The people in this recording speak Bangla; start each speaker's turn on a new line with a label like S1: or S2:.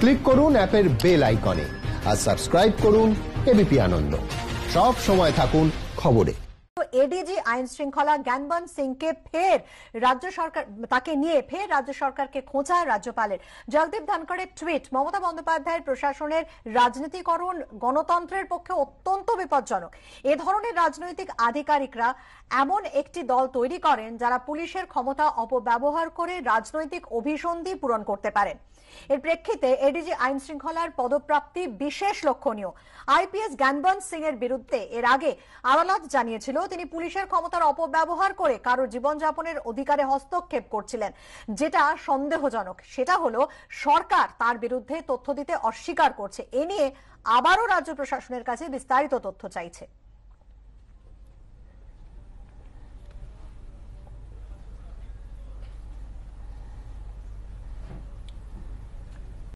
S1: ক্লিক করুন অ্যাপের বেল আইকনে আর সাবস্ক্রাইব করুন এবিপি আনন্দ। সব সময় থাকুন খবরে।
S2: এডিজি আইন শৃঙ্খলা জ্ঞানবন্ত সিংকে ফের রাজ্য সরকার তাকে নিয়ে ফের রাজ্য সরকারকে খোঁচা রাজ্যপালের। জগদীপ ধনখড়ের টুইট, মমতা বন্দ্যোপাধ্যায়ের প্রশাসনের রাজনীতিকরণ গণতন্ত্রের পক্ষে অত্যন্ত বিপজ্জনক। এ ধরনের রাজনৈতিক আধিকারিকরা এমন একটি দল তৈরি করেন যারা পুলিশের ক্ষমতা অপব্যবহার করে রাজনৈতিক অভিসন্ধি পূরণ করতে পারেন। এর প্রেক্ষিতে এডিজি আইন শৃঙ্খলার পদপ্রাপ্তি বিশেষ লক্ষণীয়। আইপিএস জ্ঞানবন্ত সিং এর বিরুদ্ধে এর আগে আদালত জানিয়েছিল তিনি পুলিশের ক্ষমতার অপব্যবহার করে কারো জীবনযাপনের অধিকারে হস্তক্ষেপ করছিলেন, যেটা সন্দেহজনক। সেটা হলো সরকার তার বিরুদ্ধে তথ্য দিতে অস্বীকার করছে। এ নিয়ে আবারও রাজ্য প্রশাসনের কাছে বিস্তারিত তথ্য চাইছে।